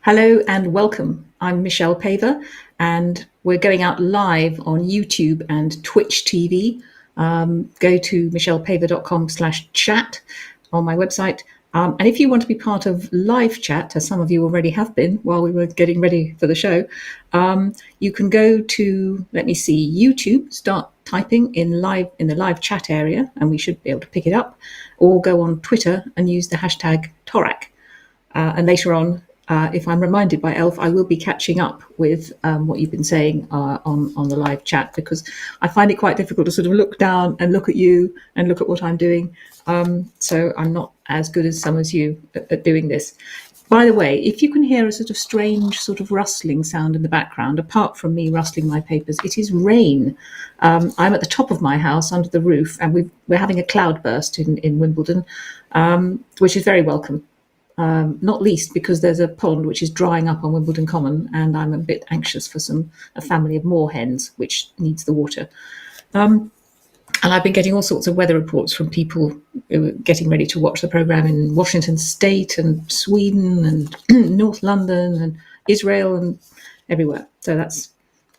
Hello and welcome. I'm Michelle Paver, and we're going out live on YouTube and Twitch TV. Go to michellepaver.com/chat on my website. And if you want to be part of live chat, as some of you already have been while we were getting ready for the show, you can go to, YouTube, start typing in the live chat area, and we should be able to pick it up, or go on Twitter and use the hashtag torak. And later on, if I'm reminded by Elf, I will be catching up with what you've been saying on the live chat, because I find it quite difficult to sort of look down and look at you and look at what I'm doing. So I'm not as good as some of you at doing this. By the way, if you can hear a sort of strange sort of rustling sound in the background, apart from me rustling my papers, it is rain. I'm at the top of my house under the roof, and we're having a cloudburst in Wimbledon, which is very welcome. Not least because there's a pond which is drying up on Wimbledon Common, and I'm a bit anxious for a family of moorhens which needs the water. And I've been getting all sorts of weather reports from people who are getting ready to watch the programme in Washington State and Sweden and North London and Israel and everywhere. So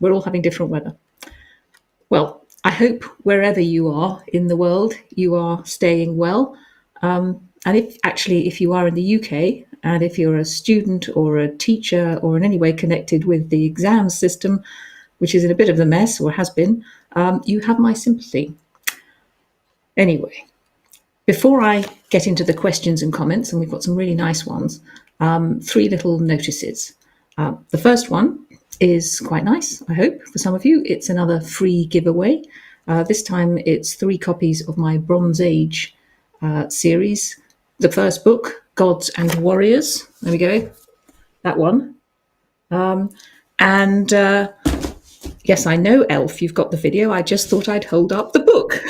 we're all having different weather. Well, I hope wherever you are in the world, you are staying well. And if you are in the UK, and if you're a student or a teacher or in any way connected with the exam system, which is in a bit of a mess or has been, you have my sympathy. Anyway, before I get into the questions and comments, and we've got some really nice ones, 3 little notices. The first one is quite nice, I hope, for some of you. It's another free giveaway. This time it's 3 copies of my Bronze Age series. The first book, Gods and Warriors. There we go. That one. Yes, I know, Elf, you've got the video. I just thought I'd hold up the book.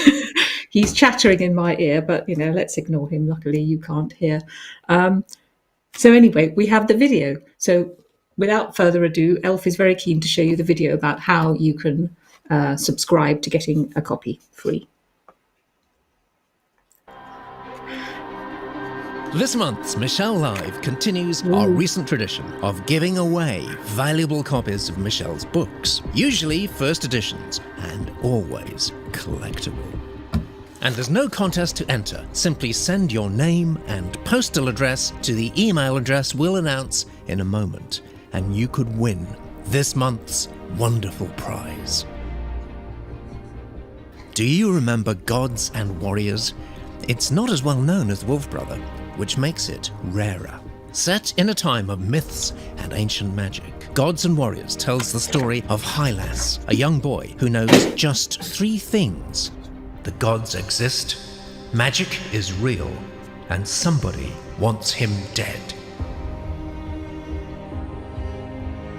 He's chattering in my ear, but, let's ignore him. Luckily, you can't hear. So anyway, we have the video. So without further ado, Elf is very keen to show you the video about how you can subscribe to getting a copy free. This month's Michelle Live continues our recent tradition of giving away valuable copies of Michelle's books, usually first editions and always collectible. And there's no contest to enter. Simply send your name and postal address to the email address we'll announce in a moment, and you could win this month's wonderful prize. Do you remember Gods and Warriors? It's not as well known as wolfbrother, which makes it rarer. Set in a time of myths and ancient magic, Gods and Warriors tells the story of Hylas, a young boy who knows just 3 things. The gods exist, magic is real, and somebody wants him dead.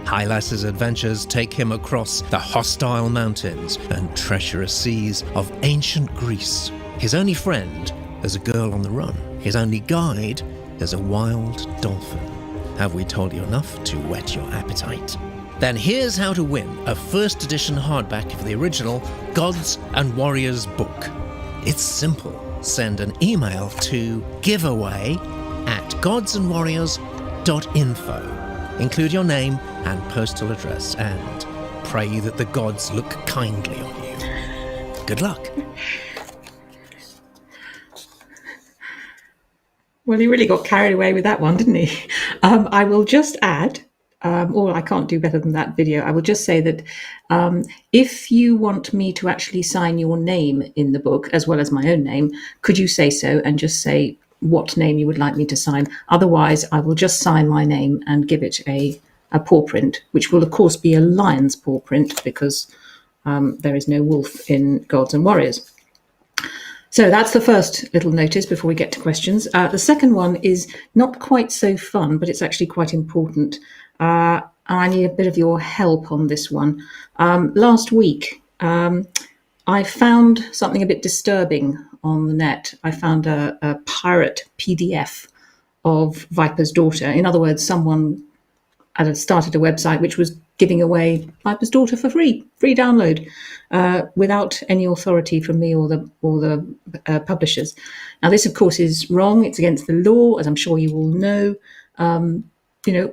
Hylas's adventures take him across the hostile mountains and treacherous seas of ancient Greece. His only friend is a girl on the run. His only guide is a wild dolphin. Have we told you enough to whet your appetite? Then here's how to win a first edition hardback of the original Gods and Warriors book. It's simple. Send an email to giveaway@godsandwarriors.info. Include your name and postal address, and pray that the gods look kindly on you. Good luck. Well, he really got carried away with that one, didn't he? I will just add, or I can't do better than that video. I will just say that if you want me to actually sign your name in the book, as well as my own name, could you say so and just say what name you would like me to sign? Otherwise, I will just sign my name and give it a paw print, which will, of course, be a lion's paw print, because there is no wolf in Gods and Warriors. So that's the first little notice before we get to questions. The second one is not quite so fun, but it's actually quite important. And I need a bit of your help on this one. Last week, I found something a bit disturbing on the net. I found a pirate PDF of Viper's Daughter. In other words, someone had started a website which was giving away Viper's Daughter for free download, without any authority from me or the publishers. Now, this, of course, is wrong. It's against the law, as I'm sure you all know.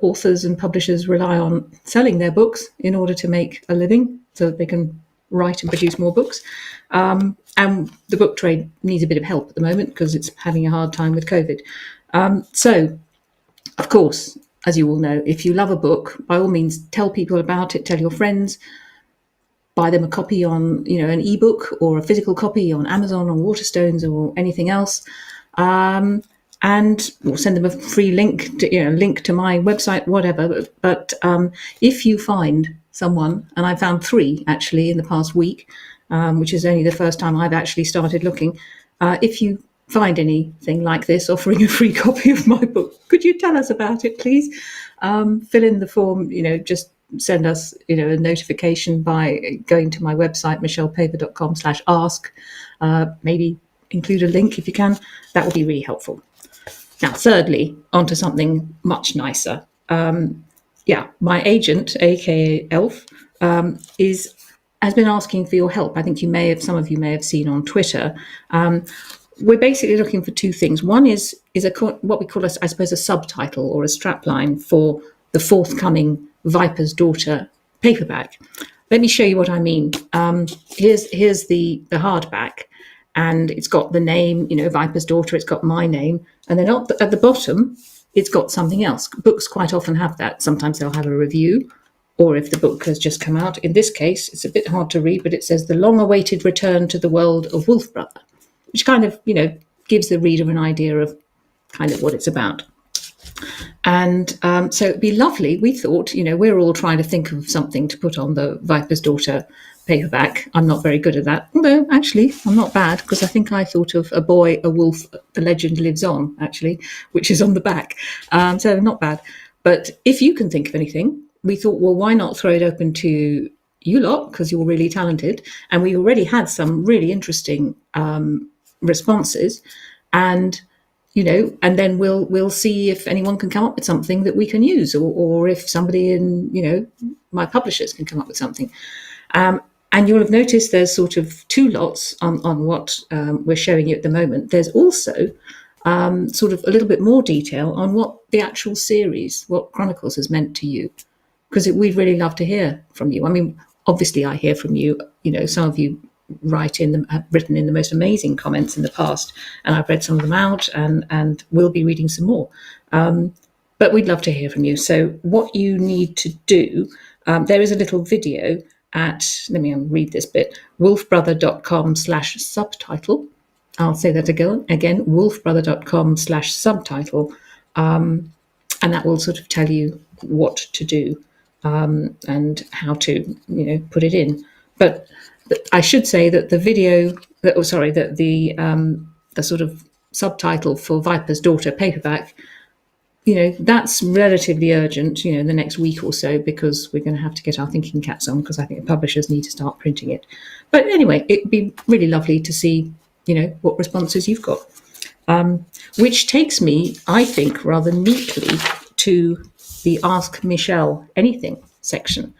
authors and publishers rely on selling their books in order to make a living so that they can write and produce more books. And the book trade needs a bit of help at the moment because it's having a hard time with COVID. So, of course, as you all know, if you love a book, by all means, tell people about it, tell your friends, buy them a copy on, an ebook or a physical copy on Amazon or Waterstones or anything else. And we'll send them a free link to my website, whatever. But if you find someone, and I found 3 actually in the past week, which is only the first time I've actually started looking. If you find anything like this, offering a free copy of my book, could you tell us about it, please? Fill in the form, just send us, a notification by going to my website, michellepaver.com/ask. Maybe include a link if you can. That would be really helpful. Now, thirdly, onto something much nicer. My agent, aka Elf, has been asking for your help. I think some of you may have seen on Twitter. We're basically looking for 2 things. One is what we call, I suppose, a subtitle or a strapline for the forthcoming Viper's Daughter paperback. Let me show you what I mean. Here's the hardback, and it's got the name, Viper's Daughter. It's got my name, and then at the bottom, it's got something else. Books quite often have that. Sometimes they'll have a review, or if the book has just come out. In this case, it's a bit hard to read, but it says the long-awaited return to the world of Wolfbrother, which kind of, gives the reader an idea of kind of what it's about. And so it'd be lovely. We thought, we're all trying to think of something to put on the Viper's Daughter paperback. I'm not very good at that. Although, actually, I'm not bad, because I think I thought of A Boy, a Wolf, the Legend Lives On, actually, which is on the back. So not bad. But if you can think of anything, we thought, well, why not throw it open to you lot, because you're really talented. And we already had some really interesting responses. And and then we'll see if anyone can come up with something that we can use, or if somebody in, my publishers can come up with something. And you'll have noticed there's sort of 2 lots on what we're showing you at the moment. There's also sort of a little bit more detail on what the actual series, what Chronicles has meant to you, because we'd really love to hear from you. I mean, obviously I hear from you, some of you have written in the most amazing comments in the past, and I've read some of them out, and we'll be reading some more. But we'd love to hear from you. So what you need to do, there is a little video let me read this bit, wolfbrother.com/subtitle. I'll say that again, wolfbrother.com/subtitle. And that will sort of tell you what to do and how to, put it in. But I should say that the video, the sort of subtitle for Viper's Daughter paperback, that's relatively urgent, in the next week or so, because we're going to have to get our thinking caps on, because I think the publishers need to start printing it. But anyway, it'd be really lovely to see, what responses you've got. Which takes me, I think, rather neatly to the Ask Michelle Anything section.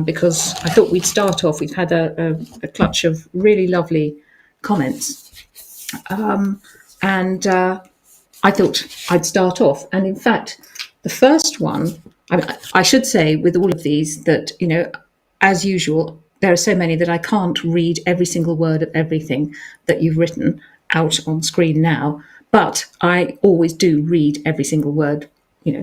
Because I thought we'd start off. We've had a clutch of really lovely comments. And I thought I'd start off. And in fact, the first one, I should say with all of these that, as usual, there are so many that I can't read every single word of everything that you've written out on screen now. But I always do read every single word,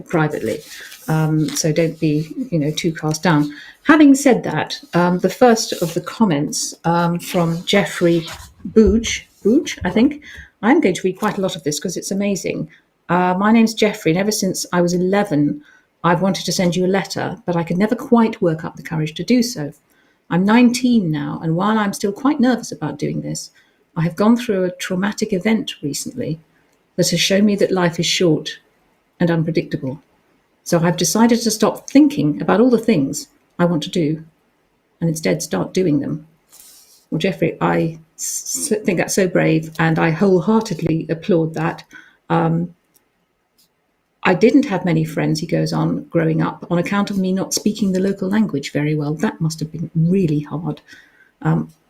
privately. So don't be, too cast down. Having said that, the first of the comments from Jeffrey Booge, I think. I'm going to read quite a lot of this because it's amazing. My name's Jeffrey, and ever since I was 11, I've wanted to send you a letter, but I could never quite work up the courage to do so. I'm 19 now, and while I'm still quite nervous about doing this, I have gone through a traumatic event recently that has shown me that life is short and unpredictable. So I've decided to stop thinking about all the things I want to do and instead start doing them. Well, Jeffrey, I think that's so brave, and I wholeheartedly applaud that. I didn't have many friends, he goes on, growing up, on account of me not speaking the local language very well. That must have been really hard.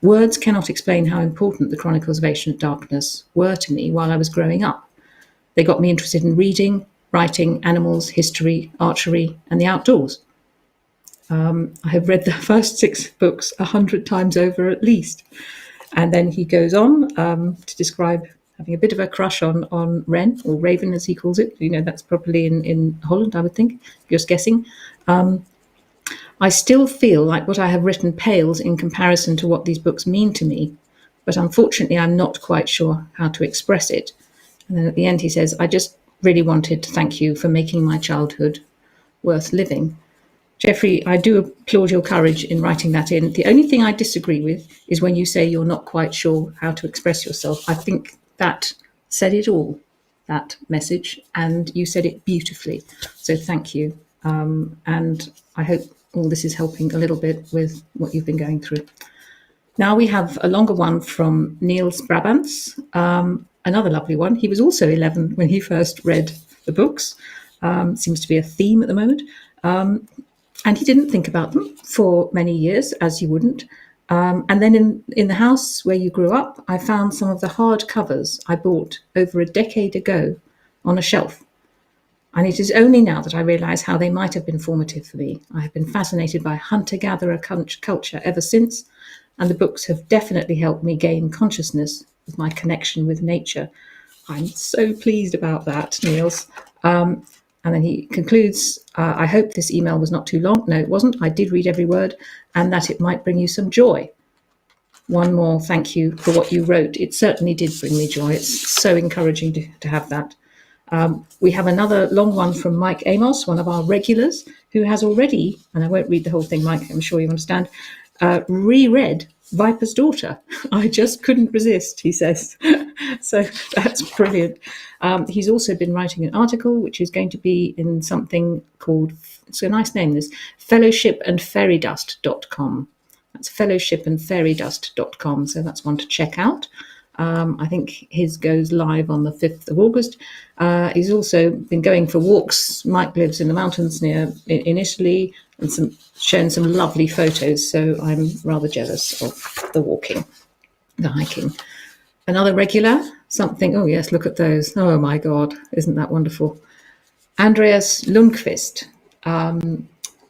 Words cannot explain how important the Chronicles of Ancient Darkness were to me while I was growing up. They got me interested in reading, writing, animals, history, archery, and the outdoors. I have read the first 6 books 100 times over at least. And then he goes on to describe having a bit of a crush on Wren, or Raven as he calls it. That's probably in Holland, I would think, just guessing. I still feel like what I have written pales in comparison to what these books mean to me, but unfortunately I'm not quite sure how to express it. And then at the end he says, I just really wanted to thank you for making my childhood worth living. Jeffrey, I do applaud your courage in writing that in. The only thing I disagree with is when you say you're not quite sure how to express yourself. I think that said it all, that message, and you said it beautifully. So thank you. And I hope all this is helping a little bit with what you've been going through. Now we have a longer one from Niels Brabants, another lovely one. He was also 11 when he first read the books. Seems to be a theme at the moment. And he didn't think about them for many years, as you wouldn't. And then in the house where you grew up, I found some of the hard covers I bought over a decade ago on a shelf. And it is only now that I realise how they might have been formative for me. I have been fascinated by hunter-gatherer culture ever since, and the books have definitely helped me gain consciousness of my connection with nature. I'm so pleased about that, Niels. And then he concludes, I hope this email was not too long. No, it wasn't. I did read every word, and that it might bring you some joy. One more thank you for what you wrote. It certainly did bring me joy. It's so encouraging to have that. We have another long one from Mike Amos, one of our regulars, who has already, and I won't read the whole thing, Mike, I'm sure you understand, reread Viper's Daughter. I just couldn't resist, he says. So that's brilliant. He's also been writing an article, which is going to be in something called, it's a nice name, this, fellowshipandfairydust.com. That's fellowshipandfairydust.com. So that's one to check out. I think his goes live on the 5th of August. He's also been going for walks. Mike lives in the mountains in Italy, and shown some lovely photos. So I'm rather jealous of the walking, the hiking. Another regular, something, oh yes, look at those. Oh my God, isn't that wonderful? Andreas Lundqvist,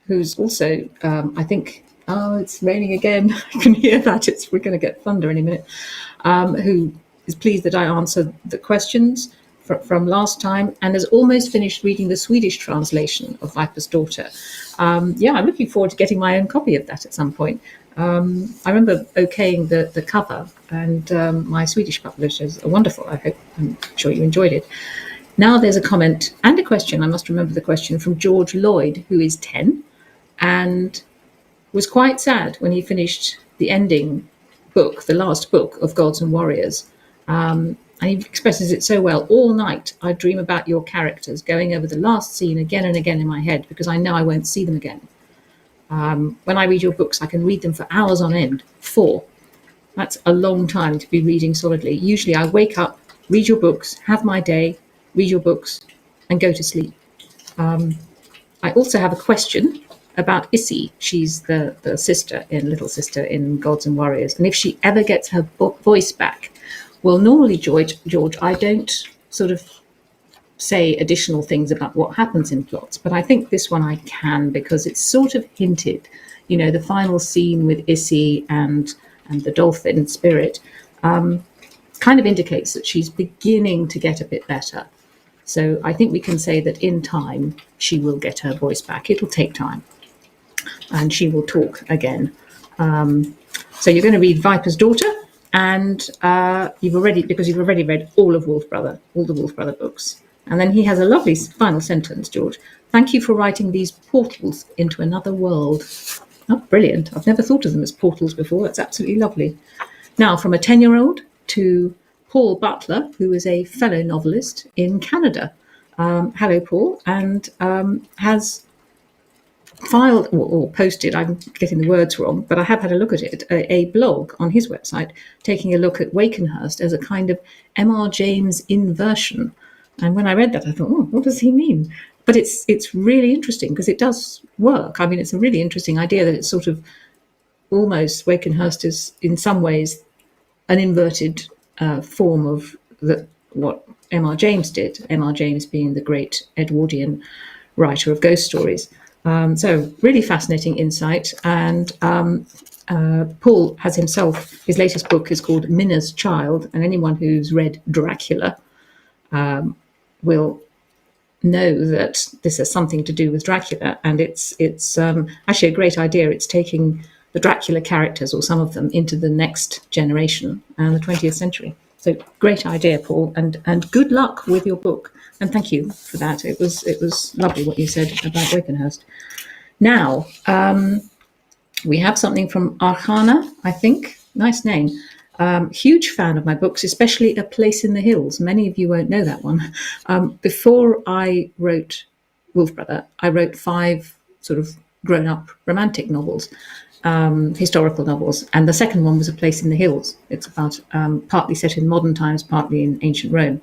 who's also, I think, oh, it's raining again. I can hear that. We're going to get thunder any minute. Who is pleased that I answered the questions from last time and has almost finished reading the Swedish translation of Viper's Daughter. I'm looking forward to getting my own copy of that at some point. I remember okaying the cover, and my Swedish publishers are wonderful. I'm sure you enjoyed it. Now there's a comment and a question. I must remember the question from George Lloyd, who is 10 and was quite sad when he finished the ending book, the last book of Gods and Warriors. And he expresses it so well. All night I dream about your characters, going over the last scene again and again in my head, because I know I won't see them again. When I read your books, I can read them for hours on end. 4. That's a long time to be reading solidly. Usually I wake up, read your books, have my day, read your books, and go to sleep. I also have a question about Issy. She's the little sister in Gods and Warriors. And if she ever gets her voice back, well, normally, George, I don't sort of say additional things about what happens in plots, but I think this one I can, because it's sort of hinted, the final scene with Issy and the dolphin spirit kind of indicates that she's beginning to get a bit better. So I think we can say that in time, she will get her voice back. It'll take time. And she will talk again. So you're going to read Viper's Daughter, and you've already read all of wolfbrother, all the wolfbrother books. And then he has a lovely final sentence, George. Thank you for writing these portals into another world. Oh, brilliant. I've never thought of them as portals before. That's absolutely lovely. Now, from a 10-year-old to Paul Butler, who is a fellow novelist in Canada. Hello, Paul, and has filed or posted, I'm getting the words wrong, but I have had a look at it, a blog on his website taking a look at Wakenhurst as a kind of M.R. James inversion. And when I read that, I thought, oh, what does he mean? But it's really interesting because it does work. I mean, it's a really interesting idea that it's sort of almost Wakenhurst is in some ways an inverted form of what M.R. James did, M.R. James being the great Edwardian writer of ghost stories. So really fascinating insight. And Paul has himself, his latest book is called Minna's Child, and anyone who's read Dracula will know that this has something to do with Dracula, and it's actually a great idea. It's taking the Dracula characters, or some of them, into the next generation and the 20th century. So great idea, Paul, and good luck with your book. And thank you for that. It was lovely what you said about Wakenhurst. Now, we have something from Archana, I think. Nice name. Huge fan of my books, especially A Place in the Hills. Many of you won't know that one. Before I wrote Wolfbrother, I wrote 5 sort of grown-up romantic novels, historical novels, and the second one was A Place in the Hills. It's about partly set in modern times, partly in ancient Rome.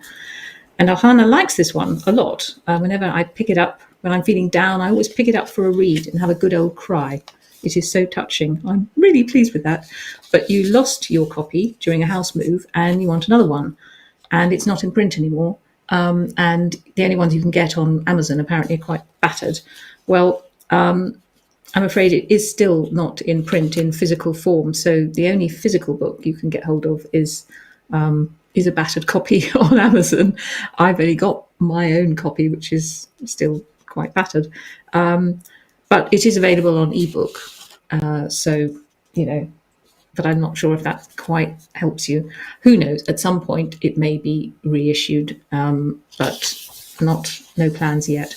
And Archana likes this one a lot. Whenever I pick it up, when I'm feeling down, I always pick it up for a read and have a good old cry. It is so touching. I'm really pleased with that. But you lost your copy during a house move and you want another one. And it's not in print anymore. And the only ones you can get on Amazon apparently are quite battered. Well, I'm afraid it is still not in print in physical form. So the only physical book you can get hold of is a battered copy on Amazon. I've only got my own copy, which is still quite battered. But it is available on ebook. So, but I'm not sure if that quite helps you. Who knows? At some point it may be reissued, but no plans yet.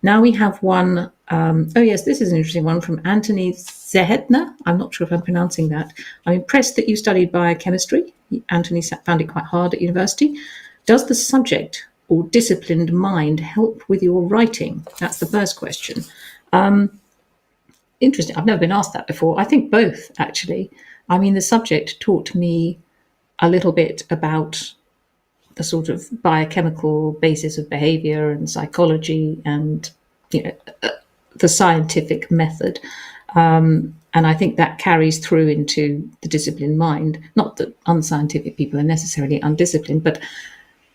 Now we have one. Oh yes, this is an interesting one from Anthony Zehetner. I'm not sure if I'm pronouncing that. I'm impressed that you studied biochemistry. Anthony found it quite hard at university. Does the subject or disciplined mind help with your writing? That's the first question. Interesting. I've never been asked that before. I think both, actually. I mean, the subject taught me a little bit about the sort of biochemical basis of behavior and psychology and the scientific method. And I think that carries through into the disciplined mind. Not that unscientific people are necessarily undisciplined, but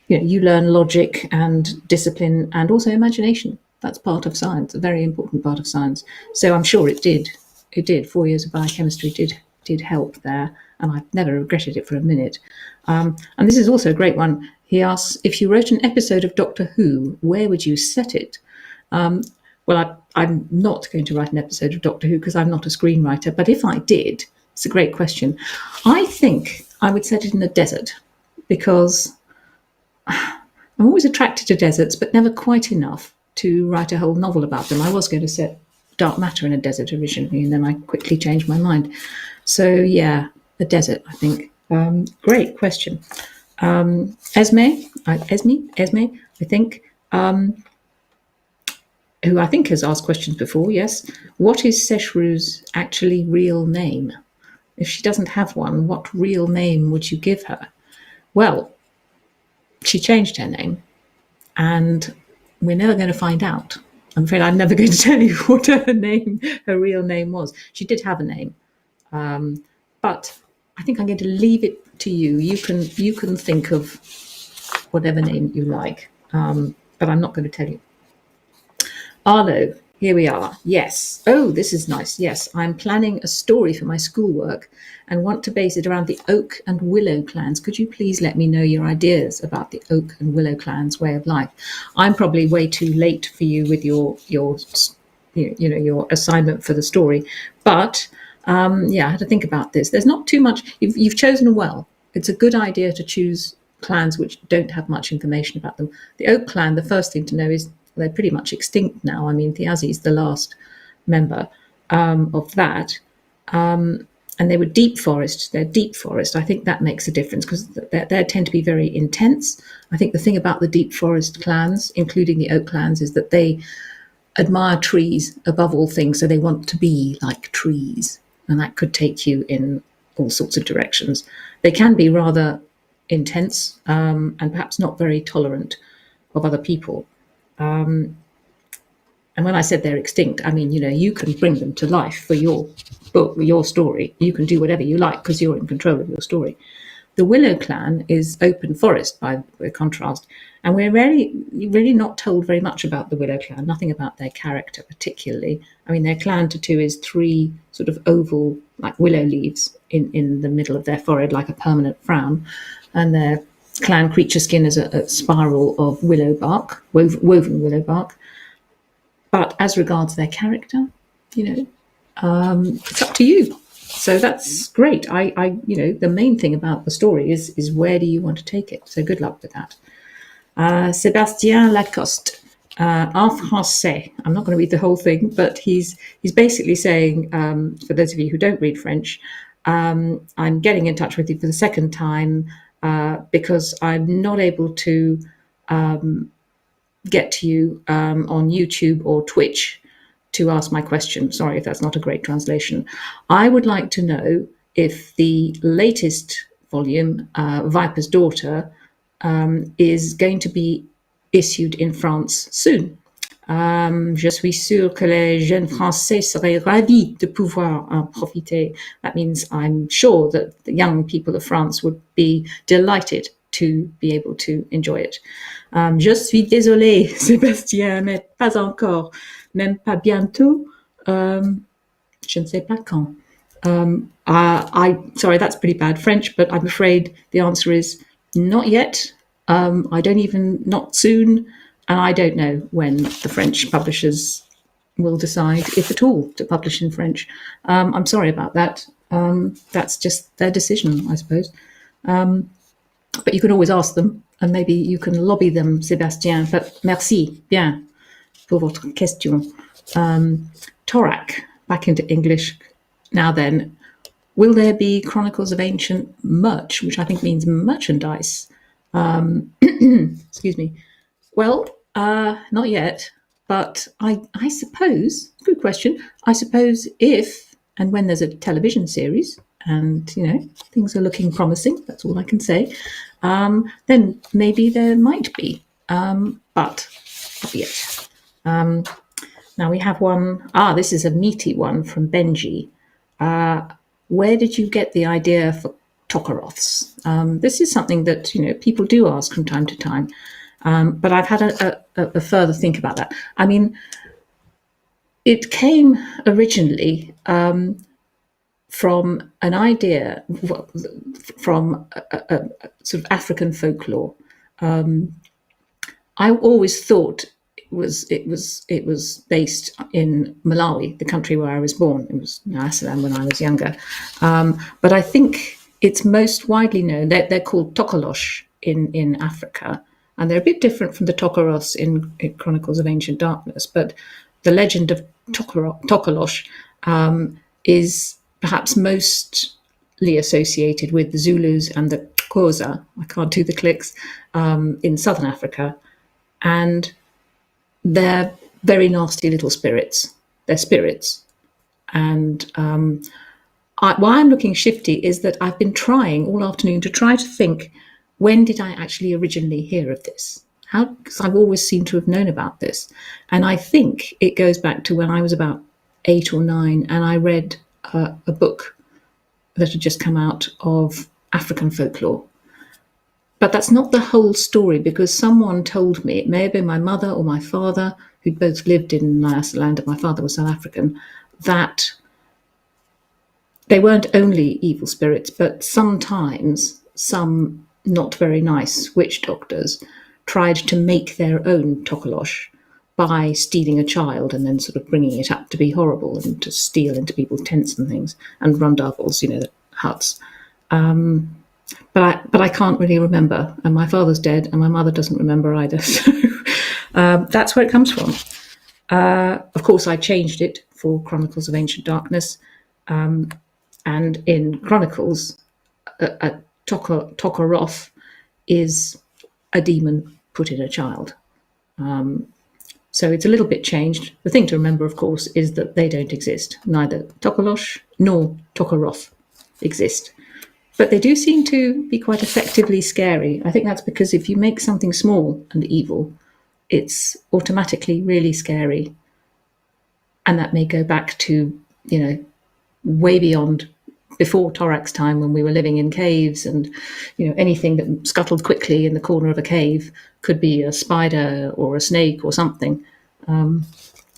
you learn logic and discipline and also imagination. That's part of science, a very important part of science. So I'm sure it did. It did. 4 years of biochemistry did help there, and I've never regretted it for a minute. And this is also a great one. He asks, if you wrote an episode of Doctor Who, where would you set it? Well, I'm not going to write an episode of Doctor Who because I'm not a screenwriter, but if I did, it's a great question. I think I would set it in the desert because I'm always attracted to deserts, but never quite enough to write a whole novel about them. I was going to set Dark Matter in a desert originally, and then I quickly changed my mind. So yeah, the desert, I think. Great question. Esme, I think, who I think has asked questions before, yes. What is Seshru's actually real name? If she doesn't have one, what real name would you give her? Well, she changed her name, and we're never going to find out. I'm afraid I'm never going to tell you what her real name was. She did have a name, but I think I'm going to leave it to you. You can think of whatever name you like, but I'm not going to tell you. Arlo, here we are. Yes. Oh, this is nice. Yes, I'm planning a story for my schoolwork and want to base it around the Oak and Willow clans. Could you please let me know your ideas about the Oak and Willow clans' way of life? I'm probably way too late for you with your assignment for the story, but I had to think about this. There's not too much. You've chosen well. It's a good idea to choose clans which don't have much information about them. The Oak clan, the first thing to know is they're pretty much extinct now. I mean, Thiazi's the last member of that. And they were deep forest. They're deep forest. I think that makes a difference because they tend to be very intense. I think the thing about the deep forest clans, including the Oak clans, is that they admire trees above all things. So they want to be like trees. And that could take you in all sorts of directions. They can be rather intense and perhaps not very tolerant of other people. And when I said they're extinct, I mean, you can bring them to life for your book, your story. You can do whatever you like because you're in control of your story. The Willow clan is open forest by contrast, and we're really not told very much about the Willow clan, nothing about their character particularly. I mean, their clan tattoo is 3 sort of oval, like willow leaves in the middle of their forehead, like a permanent frown, and their clan creature skin is a spiral of willow bark, woven willow bark. But as regards their character, it's up to you. So that's great. The main thing about the story is where do you want to take it? So good luck with that. Sébastien Lacoste, en français. I'm not going to read the whole thing, but he's basically saying, for those of you who don't read French, I'm getting in touch with you for the second time because I'm not able to get to you on YouTube or Twitch to ask my question. Sorry if that's not a great translation. I would like to know if the latest volume, Viper's Daughter, is going to be issued in France soon. Je suis sûr que les jeunes Français seraient ravis de pouvoir en profiter. That means I'm sure that the young people of France would be delighted to be able to enjoy it. Je suis désolée, Sébastien, mais pas encore, même pas bientôt. Je ne sais pas quand. Sorry, that's pretty bad French, but I'm afraid the answer is not yet. Not soon, and I don't know when the French publishers will decide, if at all, to publish in French. I'm sorry about that. That's just their decision, I suppose. But you can always ask them, and maybe you can lobby them, Sébastien. But merci bien pour votre question. Torak, back into English. Now then, will there be Chronicles of Ancient merch, which I think means merchandise? Excuse me. Well, not yet, but I suppose, good question, I suppose if and when there's a television series and, things are looking promising, that's all I can say, then maybe there might be, but not yet. Now we have one, this is a meaty one from Benji. Where did you get the idea for tokaroths? This is something that, people do ask from time to time, but I've had a further think about that. I mean, it came originally from an idea, from a sort of African folklore. I always thought it was based in Malawi, the country where I was born. It was Nyasaland when I was younger, but I think it's most widely known. They're called tokolosh in Africa, and they're a bit different from the tokaros in Chronicles of Ancient Darkness. But the legend of tokolosh is perhaps mostly associated with the Zulus and the Xhosa. I can't do the clicks in southern Africa, and they're very nasty little spirits. They're spirits. And why I'm looking shifty is that I've been trying all afternoon to try to think, when did I actually originally hear of this? Because I've always seemed to have known about this. And I think it goes back to when I was about 8 or 9 and I read a book that had just come out of African folklore. But that's not the whole story, because someone told me, it may have been my mother or my father, who'd both lived in Nyasaland, and my father was South African, that they weren't only evil spirits, but sometimes some not very nice witch doctors tried to make their own tokolosh by stealing a child and then sort of bringing it up to be horrible and to steal into people's tents and things, and rundavels, the huts. But I can't really remember, and my father's dead, and my mother doesn't remember either. So that's where it comes from. Of course, I changed it for Chronicles of Ancient Darkness, and in Chronicles, a tokaroth is a demon put in a child. So it's a little bit changed. The thing to remember, of course, is that they don't exist. Neither tokolosh nor tokaroth exist. But they do seem to be quite effectively scary. I think that's because if you make something small and evil, it's automatically really scary. And that may go back to, way beyond before Torak's time, when we were living in caves, and anything that scuttled quickly in the corner of a cave could be a spider or a snake or something.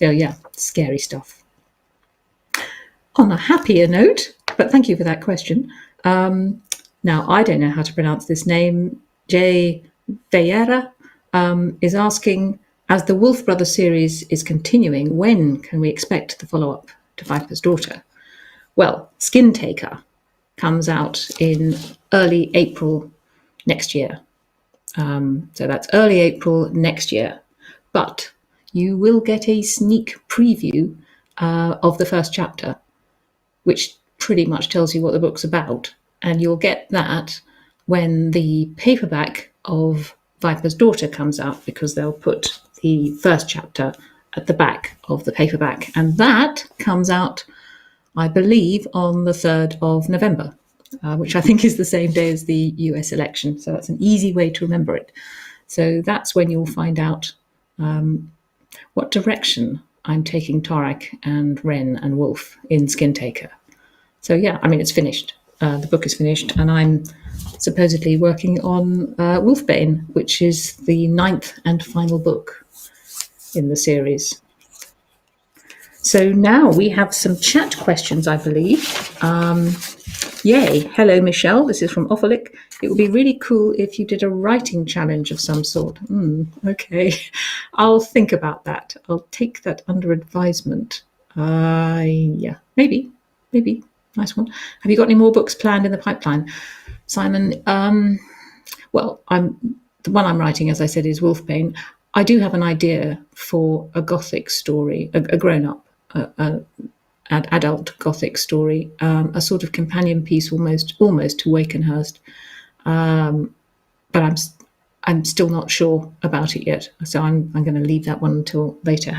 Yeah, scary stuff. On a happier note, but thank you for that question. Now, I don't know how to pronounce this name. J. Vieira is asking, as the Wolf Brother series is continuing, when can we expect the follow-up to Viper's Daughter? Well, Skin Taker comes out in early April next year. So that's early April next year. But you will get a sneak preview of the first chapter, which pretty much tells you what the book's about. And you'll get that when the paperback of Viper's Daughter comes out, because they'll put the first chapter at the back of the paperback. And that comes out, I believe, on the 3rd of November, which I think is the same day as the US election. So that's an easy way to remember it. So that's when you'll find out what direction I'm taking Torak and Ren and Wolf in Skin Taker. So yeah, I mean, it's finished. The book is finished, and I'm supposedly working on Wolfbane, which is the 9th and final book in the series. So now we have some chat questions, I believe. Yay. Hello, Michelle. This is from Offalic. It would be really cool if you did a writing challenge of some sort. Okay. I'll think about that. I'll take that under advisement. Yeah, maybe. Nice one. Have you got any more books planned in the pipeline, Simon? Well, the one I'm writing, as I said, is Wolfbane. I do have an idea for a Gothic story, a grown-up, adult Gothic story, a sort of companion piece, almost to Wakenhurst. But I'm still not sure about it yet, so I'm going to leave that one until later.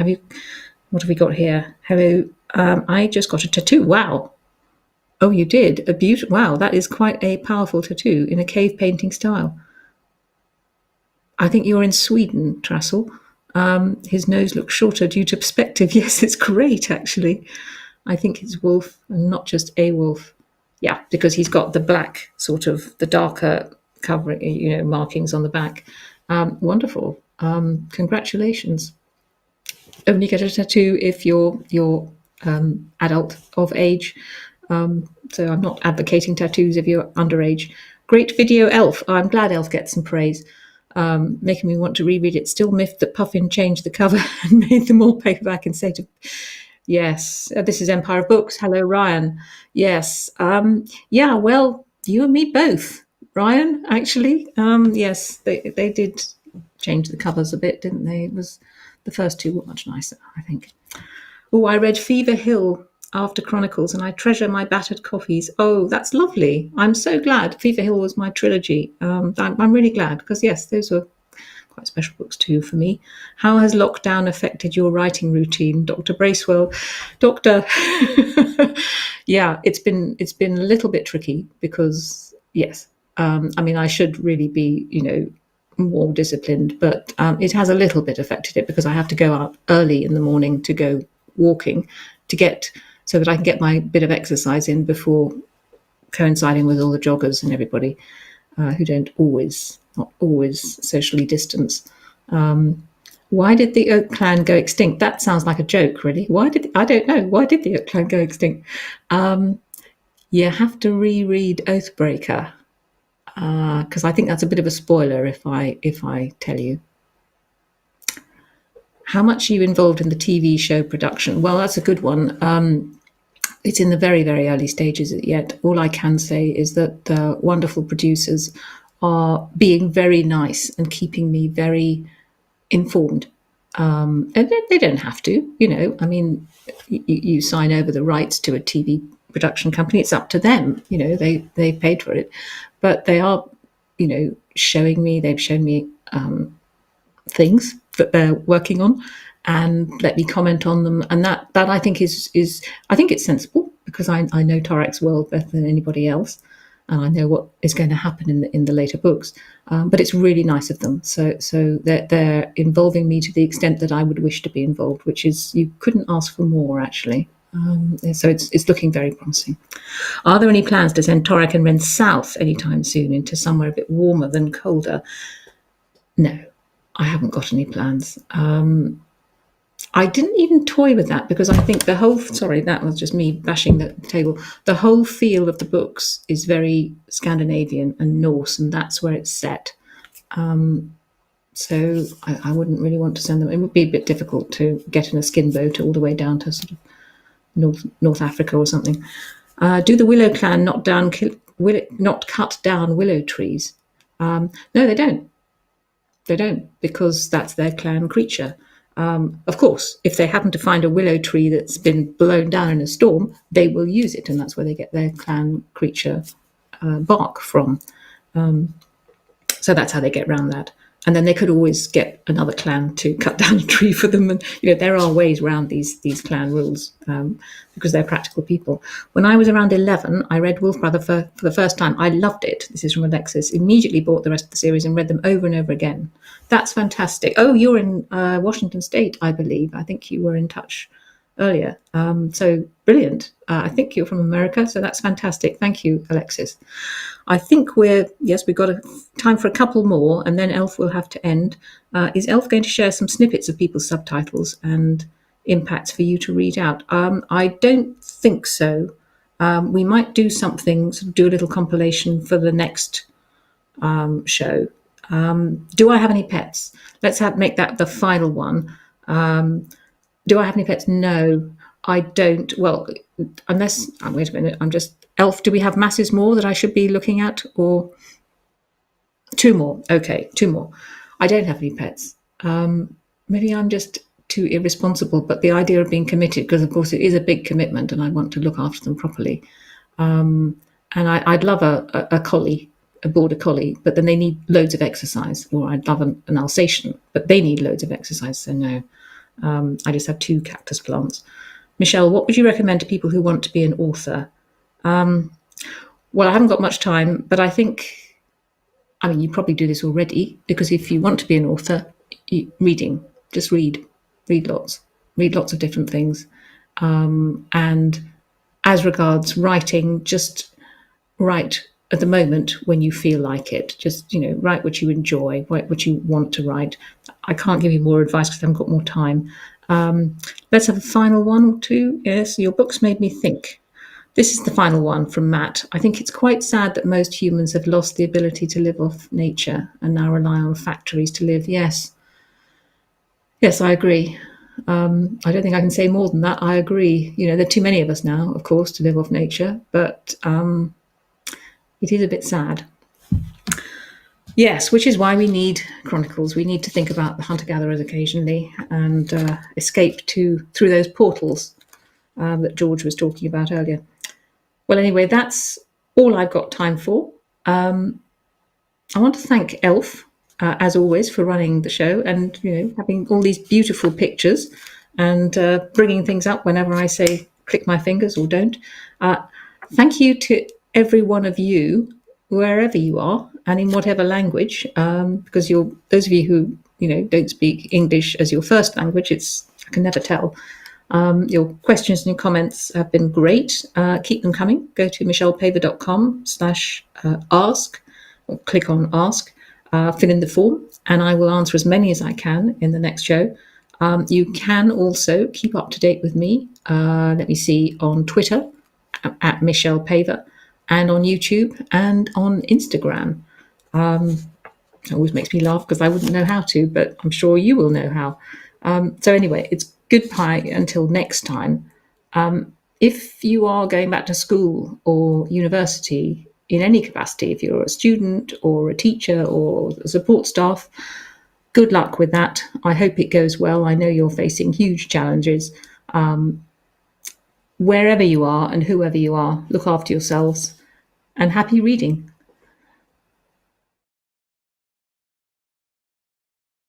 What have we got here? Hello, I just got a tattoo. Wow. Oh, you did? Wow, that is quite a powerful tattoo in a cave painting style. I think you're in Sweden, Trassel. His nose looks shorter due to perspective. Yes, it's great, actually. I think it's wolf and not just a wolf. Yeah, because he's got the black, sort of the darker covering, markings on the back. Wonderful. Congratulations. Only get a tattoo if you're adult of age. So I'm not advocating tattoos if you're underage. Great video, Elf. I'm glad Elf gets some praise, making me want to reread it. Still miffed that Puffin changed the cover and made them all paperback instead of... Yes, this is Empire of Books. Hello, Ryan. Yes. Yeah, well, you and me both, Ryan, actually. Yes, they did change the covers a bit, didn't they? The first two were much nicer, I think. Oh, I read Fever Hill after Chronicles, and I treasure my battered copies. Oh, that's lovely. I'm so glad. Fever Hill was my trilogy. I'm really glad, because, yes, those were quite special books too for me. How has lockdown affected your writing routine, Dr. Bracewell? Doctor, yeah, it's been a little bit tricky because, yes, I mean, I should really be, more disciplined, but it has a little bit affected it because I have to go out early in the morning to go walking so that I can get my bit of exercise in before coinciding with all the joggers and everybody who not always socially distance. Why did the Oak Clan go extinct? That sounds like a joke, really. I don't know. Why did the Oak Clan go extinct? You have to reread Oathbreaker, because I think that's a bit of a spoiler if I tell you. How much are you involved in the TV show production? Well, that's a good one. It's in the very, very early stages yet. All I can say is that the wonderful producers are being very nice and keeping me very informed. And they don't have to, I mean, you sign over the rights to a TV production company. It's up to them, they paid for it. But they are, they've shown me things that they're working on and let me comment on them. And that I think is I think it's sensible, because I know Torak's world better than anybody else. And I know what is going to happen in the later books. But it's really nice of them. So they're involving me to the extent that I would wish to be involved, which is, you couldn't ask for more, actually. So it's looking very promising. Are there any plans to send Torak and Ren south anytime soon into somewhere a bit warmer than colder? No, I haven't got any plans. I didn't even toy with that because I think the whole, sorry, that was just me bashing the table. The whole feel of the books is very Scandinavian and Norse, and that's where it's set. So I wouldn't really want to send them. It would be a bit difficult to get in a skin boat all the way down to sort of North Africa or something. Do the Willow clan not cut down willow trees? No, they don't. They don't, because that's their clan creature. Of course, if they happen to find a willow tree that's been blown down in a storm, they will use it, and that's where they get their clan creature bark from. So that's how they get around that. And then they could always get another clan to cut down a tree for them. And there are ways around these clan rules because they're practical people. When I was around 11, I read wolfbrother for the first time. I loved it. This is from Alexis. Immediately bought the rest of the series and read them over and over again. That's fantastic. Oh, you're in Washington State, I believe. I think you were in touch earlier. So brilliant. I think you're from America, so that's fantastic. Thank you, Alexis. I think we've got time for a couple more, and then Elf will have to end. Is Elf going to share some snippets of people's subtitles and impacts for you to read out? I don't think so. We might do something, sort of do a little compilation for the next show. Do I have any pets? Let's make that the final one. Do I have any pets? No, I don't. Well, unless, wait a minute, Elf, do we have masses more that I should be looking at? Or 2 more? Okay, 2 more. I don't have any pets. Maybe I'm just too irresponsible, but the idea of being committed, because of course it is a big commitment and I want to look after them properly. And I'd love a collie, a border collie, but then they need loads of exercise. Or I'd love an Alsatian, but they need loads of exercise, so no. I just have 2 cactus plants. Michelle, what would you recommend to people who want to be an author? Well, I haven't got much time, but I think, you probably do this already, because if you want to be an author, reading, just read lots of different things. And as regards writing, just write at the moment when you feel like it. Just, write what you enjoy, write what you want to write. I can't give you more advice because I haven't got more time. Let's have a final one or 2. Yes, your books made me think. This is the final one from Matt. I think it's quite sad that most humans have lost the ability to live off nature and now rely on factories to live. Yes, I agree. I don't think I can say more than that. I agree. There are too many of us now, of course, to live off nature, but it is a bit sad. Yes, which is why we need chronicles. We need to think about the hunter-gatherers occasionally and escape through those portals that George was talking about earlier. Well, anyway, that's all I've got time for. I want to thank Elf, as always, for running the show and having all these beautiful pictures and bringing things up whenever I say click my fingers or don't. Thank you to every one of you, wherever you are and in whatever language, because those of you who don't speak English as your first language, I can never tell. Your questions and your comments have been great. Keep them coming. Go to michellepavor.com/ask or click on ask, fill in the form, and I will answer as many as I can in the next show. You can also keep up to date with me. Let me see, on Twitter at Michelle Paver, and on YouTube and on Instagram. It always makes me laugh because I wouldn't know how to, but I'm sure you will know how. So anyway, it's goodbye until next time. If you are going back to school or university in any capacity, if you're a student or a teacher or a support staff, good luck with that. I hope it goes well. I know you're facing huge challenges. Wherever you are and whoever you are, look after yourselves and happy reading.